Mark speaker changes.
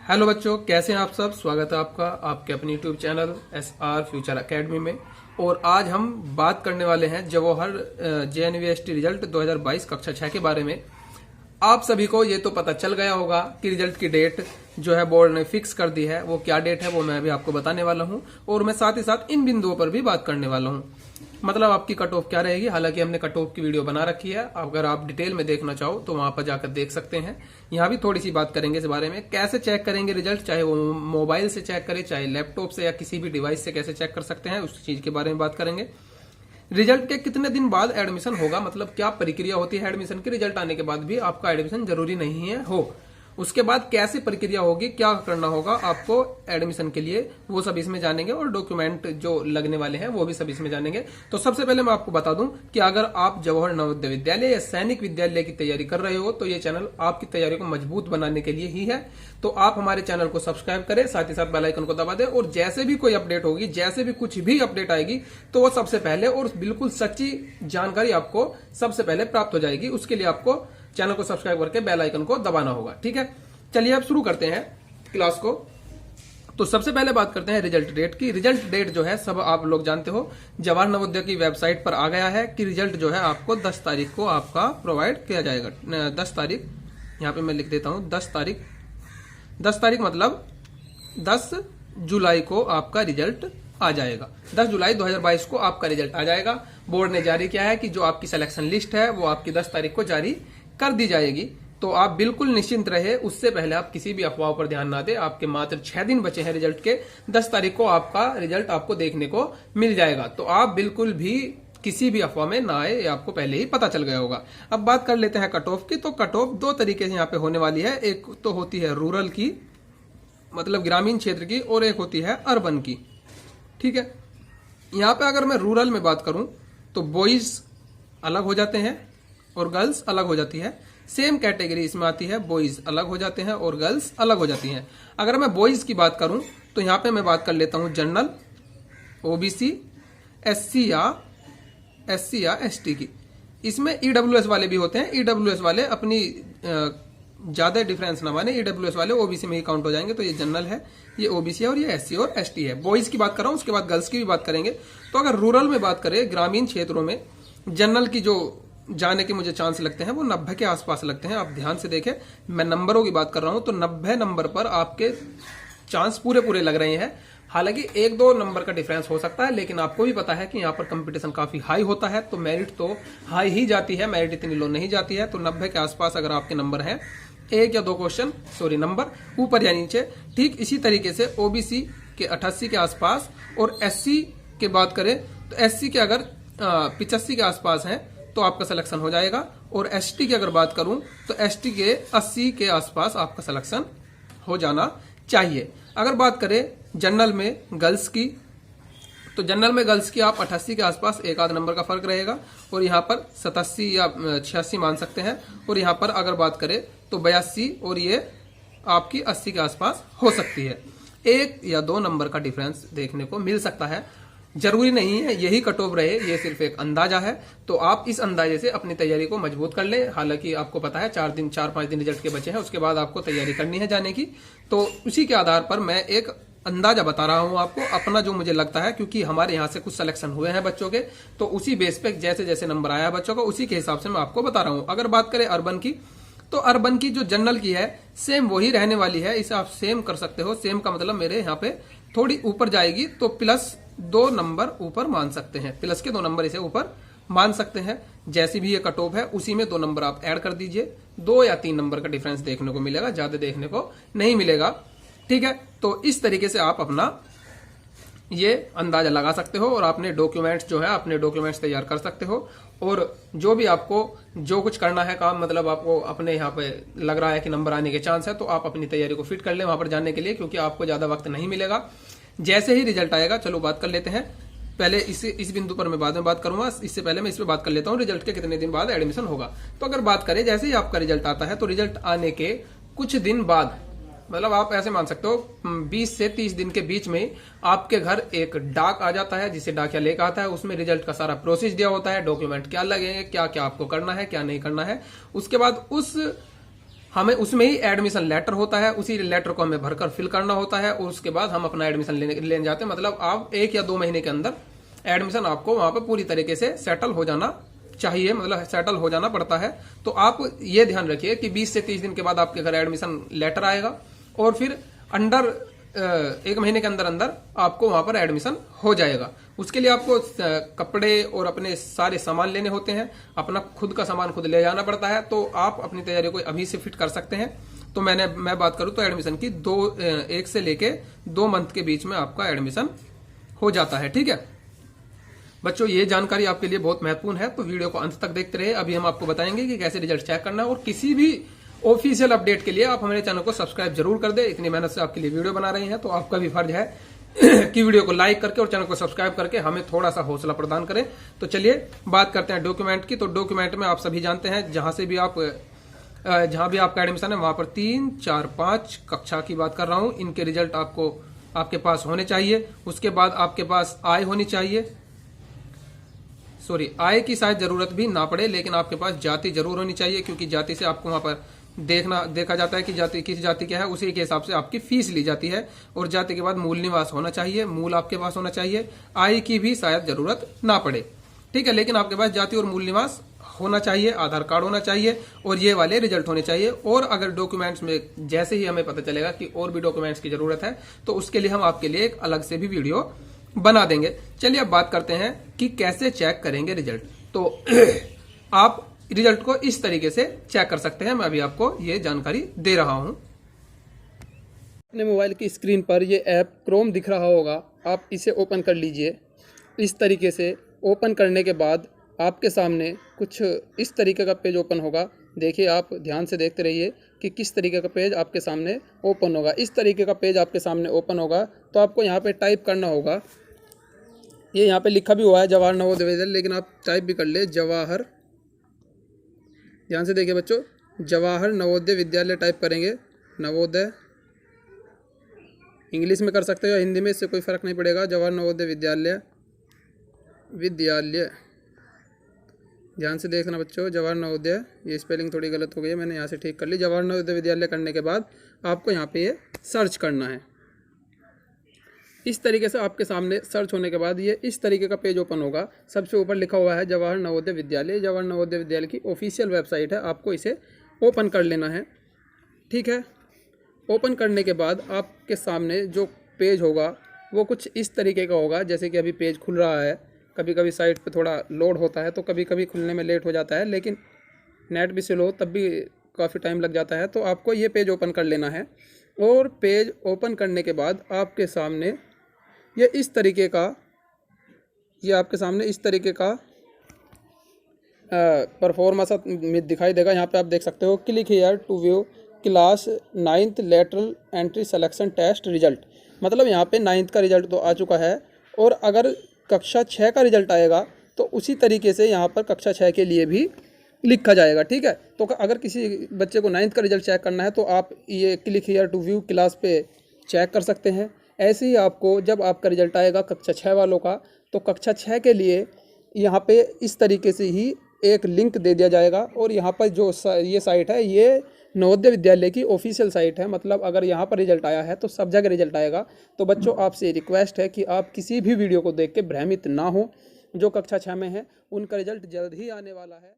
Speaker 1: Hello बच्चों, कैसे हैं आप सब। स्वागत है आपका आपके अपने YouTube channel SR future academy में। और आज हम बात करने वाले हैं जवाहर JNVST रिजल्ट 2022 कक्षा 6 के बारे में। आप सभी को ये तो पता चल गया होगा कि रिजल्ट की डेट जो है बोर्ड ने फिक्स कर दी है। वो क्या डेट है वो मैं अभी आपको बताने वाला हूं और मैं साथ ही साथ इन बिंदुओं पर भी बात करने वाला हूं। मतलब आपकी कट ऑफ क्या रहेगी। हालांकि हमने कट ऑफ की वीडियो बना रखी है, अगर आप डिटेल में देखना चाहो तो वहां पर जाकर देख सकते हैं। यहाँ भी थोड़ी सी बात करेंगे इस बारे में, कैसे चेक करेंगे रिजल्ट, चाहे वो मोबाइल से चेक करें चाहे लैपटॉप से या किसी भी डिवाइस से कैसे चेक कर सकते हैं, उस चीज के बारे में बात करेंगे। रिजल्ट के कितने दिन बाद एडमिशन होगा, मतलब क्या प्रक्रिया होती है एडमिशन की। रिजल्ट आने के बाद भी आपका एडमिशन जरूरी नहीं है हो, उसके बाद कैसी प्रक्रिया होगी, क्या करना होगा आपको एडमिशन के लिए, वो सब इसमें जानेंगे। और डॉक्यूमेंट जो लगने वाले हैं वो भी सब इसमें जानेंगे। तो सबसे पहले मैं आपको बता दूं कि अगर आप जवाहर नवोदय विद्यालय या सैनिक विद्यालय की तैयारी कर रहे हो तो ये चैनल आपकी तैयारी को मजबूत बनाने के लिए ही है। तो आप हमारे चैनल को सब्सक्राइब करें, साथ ही साथ बेल आइकन को दबा दें और जैसे भी कोई अपडेट होगी, जैसे भी कुछ भी अपडेट आएगी तो वो सबसे पहले और बिल्कुल सच्ची जानकारी आपको सबसे पहले प्राप्त हो जाएगी। उसके लिए आपको चैनल को सब्सक्राइब करके बेल आइकन को दबाना होगा। ठीक है, चलिए अब शुरू करते हैं क्लास को। तो सबसे पहले बात करते हैं रिजल्ट डेट की। रिजल्ट डेट जो है सब आप लोग जानते हो, जवाहर नवोदय की वेबसाइट पर आ गया है कि रिजल्ट जो है आपको 10 तारीख को आपका प्रोवाइड किया जाएगा। 10 तारीख, यहां पे मैं लिख देता हूं 10 तारीख। 10 तारीख मतलब 10 जुलाई को आपका रिजल्ट आ जाएगा। 10 जुलाई 2022 को आपका रिजल्ट आ जाएगा। बोर्ड ने जारी किया है कि जो आपकी सिलेक्शन लिस्ट है वो आपकी 10 तारीख को जारी कर दी जाएगी। तो आप बिल्कुल निश्चिंत रहे, उससे पहले आप किसी भी अफवाह पर ध्यान ना दें। आपके मात्र 6 दिन बचे हैं रिजल्ट के। 10 तारीख को आपका रिजल्ट आपको देखने को मिल जाएगा। तो आप बिल्कुल भी किसी भी अफवाह में ना आए, ये आपको पहले ही पता चल गया होगा। अब बात कर लेते हैं कट ऑफ की। तो कट ऑफ दो तरीके से यहाँ पे होने वाली है। एक तो होती है रूरल की, मतलब ग्रामीण क्षेत्र की, और एक होती है अर्बन की। ठीक है, यहाँ पे अगर मैं रूरल में बात करूं तो बॉयज अलग हो जाते हैं और गर्ल्स अलग हो जाती है। सेम कैटेगरी इसमें आती है, बॉयज अलग हो जाते हैं और गर्ल्स अलग हो जाती हैं। अगर मैं बॉयज की बात करूं तो यहां पे मैं बात कर लेता हूं जनरल, OBC, SC या ST की। इसमें EWS वाले भी होते हैं। EWS वाले अपनी ज्यादा डिफरेंस ना माने, EWS वाले OBC में ही काउंट हो जाएंगे। तो ये जनरल है, ये OBC है और ये SC और ST है। बॉयज की बात कर रहा हूं, उसके बाद गर्ल्स की भी बात करेंगे। तो अगर रूरल में बात करें, ग्रामीण क्षेत्रों में जनरल की जो जाने के मुझे चांस लगते हैं वो 90 के आसपास लगते हैं। आप ध्यान से देखें, मैं नंबरों की बात कर रहा हूं तो 90 नंबर पर आपके चांस पूरे लग रहे हैं। हालांकि 1-2 नंबर का डिफरेंस हो सकता है, लेकिन आपको भी पता है कि यहाँ पर कंपटीशन काफी हाई होता है, तो मेरिट तो हाई ही जाती है, मेरिट इतनी लो नहीं जाती है। तो 90 के आसपास अगर आपके नंबर हैं, 1 या 2 क्वेश्चन नंबर ऊपर या नीचे। ठीक इसी तरीके से OBC के 88 के आसपास और SC के बात करें तो SC के अगर 85 के आसपास है तो आपका सिलेक्शन हो जाएगा। और ST की अगर बात करूं तो ST के 80 के आसपास आपका सिलेक्शन हो जाना चाहिए। अगर बात करें जनरल में गर्ल्स की, तो जनरल में गर्ल्स की आप 88 के आसपास, एक आध नंबर का फर्क रहेगा। और यहाँ पर 87 या 86 मान सकते हैं। और यहाँ पर अगर बात करें तो 82 और ये आपकी 80 के आसपास हो सकती है। 1 या 2 नंबर का डिफरेंस देखने को मिल सकता है। जरूरी नहीं है यही कट ऑफ रहे, ये सिर्फ एक अंदाजा है। तो आप इस अंदाजे से अपनी तैयारी को मजबूत कर लें। हालांकि आपको पता है 4-5 दिन रिजल्ट के बचे हैं, उसके बाद आपको तैयारी करनी है जाने की। तो उसी के आधार पर मैं एक अंदाजा बता रहा हूं आपको, अपना जो मुझे लगता है, क्योंकि हमारे यहाँ से कुछ सिलेक्शन हुए हैं बच्चों के। तो उसी बेस पे जैसे जैसे नंबर आया बच्चों का, उसी के हिसाब से मैं आपको बता रहा हूं। अगर बात करें अर्बन की, तो अर्बन की जो जनरल की है सेम वही रहने वाली है। इसे आप सेम कर सकते हो। सेम का मतलब मेरे यहाँ पे थोड़ी ऊपर जाएगी तो +2 नंबर ऊपर मान सकते हैं, प्लस के 2 नंबर इसे ऊपर मान सकते हैं। जैसी भी ये कट ऑफ है उसी में 2 नंबर आप ऐड कर दीजिए। 2 या 3 नंबर का डिफरेंस देखने को मिलेगा, ज्यादा देखने को नहीं मिलेगा। ठीक है, तो इस तरीके से आप अपना ये अंदाजा लगा सकते हो और अपने डॉक्यूमेंट्स जो है अपने डॉक्यूमेंट्स तैयार कर सकते हो। और जो भी आपको जो कुछ करना है काम, मतलब आपको अपने यहाँ पे लग रहा है कि नंबर आने के चांस है, तो आप अपनी तैयारी को फिट कर लें वहां पर जाने के लिए, क्योंकि आपको ज्यादा वक्त नहीं मिलेगा। जैसे ही रिजल्ट आएगा, चलो बात कर लेते हैं। पहले इस बिंदु पर मैं बाद में बात करूंगा, इससे पहले मैं इस पे बात कर लेता हूं रिजल्ट के कितने दिन बाद एडमिशन होगा। तो अगर बात करें जैसे ही आपका रिजल्ट आता है, तो रिजल्ट आने के कुछ दिन बाद, मतलब आप ऐसे मान सकते हो 20 से 30 दिन के बीच में आपके घर एक डाक आ जाता है, जिसे डाकिया लेकर आता है। उसमें रिजल्ट का सारा प्रोसेस दिया होता है, डॉक्यूमेंट क्या लगेंगे, क्या क्या आपको करना है, क्या नहीं करना है। उसके बाद उस हमें उसमें ही एडमिशन लेटर होता है, उसी लेटर को हमें भरकर फिल करना होता है और उसके बाद हम अपना एडमिशन लेने जाते हैं। मतलब आप 1 या 2 महीने के अंदर एडमिशन आपको वहां पर पूरी तरीके से सेटल हो जाना चाहिए, मतलब सेटल हो जाना पड़ता है। तो आप ये ध्यान रखिए कि 20 से 30 दिन के बाद आपके घर एडमिशन लेटर आएगा और फिर अंडर 1 महीने के अंदर अंदर आपको वहां पर एडमिशन हो जाएगा। उसके लिए आपको कपड़े और अपने सारे सामान लेने होते हैं, अपना खुद का सामान खुद ले जाना पड़ता है। तो आप अपनी तैयारी को अभी से फिट कर सकते हैं। तो मैं बात करूं तो एडमिशन की 1 से लेके 2 मंथ के बीच में आपका एडमिशन हो जाता है। ठीक है बच्चों, ये जानकारी आपके लिए बहुत महत्वपूर्ण है, तो वीडियो को अंत तक देखते रहे। अभी हम आपको बताएंगे कि कैसे रिजल्ट चेक करना है, और किसी भी ऑफिशियल अपडेट के लिए आप हमारे चैनल को सब्सक्राइब जरूर कर दे। इतनी मेहनत से आपके लिए वीडियो बना रहे हैं, तो आपका भी फर्ज है कि वीडियो को लाइक करके और चैनल को सब्सक्राइब करके हमें थोड़ा सा हौसला प्रदान करें। तो चलिए बात करते हैं डॉक्यूमेंट की। तो डॉक्यूमेंट में आप सभी जानते हैं, जहां भी आपका एडमिशन है वहां पर 3, 4, 5 कक्षा की बात कर रहा हूं, इनके रिजल्ट आपके पास होने चाहिए। उसके बाद आपके पास आय होनी चाहिए, आय की शायद जरूरत भी ना पड़े, लेकिन आपके पास जाति जरूर होनी चाहिए, क्योंकि जाति से आपको वहां पर देखा जाता है कि जाति किस जाति क्या है, उसी के हिसाब से आपकी फीस ली जाती है। और जाति के बाद मूल निवास होना चाहिए, मूल आपके पास होना चाहिए। आय की भी शायद जरूरत ना पड़े, ठीक है, लेकिन आपके पास जाति और मूल निवास होना चाहिए, आधार कार्ड होना चाहिए और ये वाले रिजल्ट होने चाहिए। और अगर डॉक्यूमेंट्स में जैसे ही हमें पता चलेगा कि और भी डॉक्यूमेंट्स की जरूरत है, तो उसके लिए हम आपके लिए एक अलग से भी वीडियो बना देंगे। चलिए अब बात करते हैं कि कैसे चेक करेंगे रिजल्ट। तो आप रिजल्ट को इस तरीके से चेक कर सकते हैं, मैं अभी आपको ये जानकारी दे रहा हूं। अपने मोबाइल की स्क्रीन पर ये ऐप क्रोम दिख रहा होगा, आप इसे ओपन कर लीजिए। इस तरीके से ओपन करने के बाद आपके सामने कुछ इस तरीके का पेज ओपन होगा। देखिए, आप ध्यान से देखते रहिए कि किस तरीके का पेज आपके सामने ओपन होगा। इस तरीके का पेज आपके सामने ओपन होगा तो आपको यहाँ पे टाइप करना होगा। ये यहाँ पे लिखा भी हुआ है जवाहर नवोदय विद्यालय, लेकिन आप टाइप भी कर ले जवाहर। ध्यान से देखिए बच्चों, जवाहर नवोदय विद्यालय टाइप करेंगे। नवोदय इंग्लिश में कर सकते हो या हिंदी में, इससे कोई फ़र्क नहीं पड़ेगा। जवाहर नवोदय विद्यालय ध्यान से देखना बच्चों, जवाहर नवोदय, ये स्पेलिंग थोड़ी गलत हो गई है, मैंने यहाँ से ठीक कर ली। जवाहर नवोदय विद्यालय करने के बाद आपको यहाँ पे ये सर्च करना है। इस तरीके से आपके सामने सर्च होने के बाद ये इस तरीके का पेज ओपन होगा। सबसे ऊपर लिखा हुआ है जवाहर नवोदय विद्यालय। जवाहर नवोदय विद्यालय की ऑफिशियल वेबसाइट है, आपको इसे ओपन कर लेना है। ठीक है, ओपन करने के बाद आपके सामने जो पेज होगा वो कुछ इस तरीके का होगा। जैसे कि अभी पेज खुल रहा है, कभी कभी साइट पे थोड़ा लोड होता है तो कभी कभी खुलने में लेट हो जाता है, लेकिन नेट भी स्लो तब भी काफ़ी टाइम लग जाता है। तो आपको ये पेज ओपन कर लेना है, और पेज ओपन करने के बाद आपके सामने ये आपके सामने इस तरीके का परफॉर्मेंस दिखाई देगा। यहाँ पे आप देख सकते हो, click here to view class 9th lateral entry selection test result. मतलब यहाँ पे 9th का रिजल्ट तो आ चुका है, और अगर कक्षा 6 का रिजल्ट आएगा तो उसी तरीके से यहाँ पर कक्षा 6 के लिए भी लिखा जाएगा। ठीक है, तो अगर किसी बच्चे को 9th का रिजल्ट चेक करना है तो आप ये click here to view class पे चेक कर सकते हैं। ऐसे ही आपको जब आपका रिजल्ट आएगा कक्षा 6 वालों का, तो कक्षा 6 के लिए यहाँ पे इस तरीके से ही एक लिंक दे दिया जाएगा। और यहाँ पर जो ये साइट है, ये नवोदय विद्यालय की ऑफिशियल साइट है। मतलब अगर यहाँ पर रिजल्ट आया है तो सब जगह रिजल्ट आएगा। तो बच्चों, आपसे रिक्वेस्ट है कि आप किसी भी वीडियो को देख के भ्रमित ना हो। जो कक्षा 6 में है उनका रिजल्ट जल्द ही आने वाला है।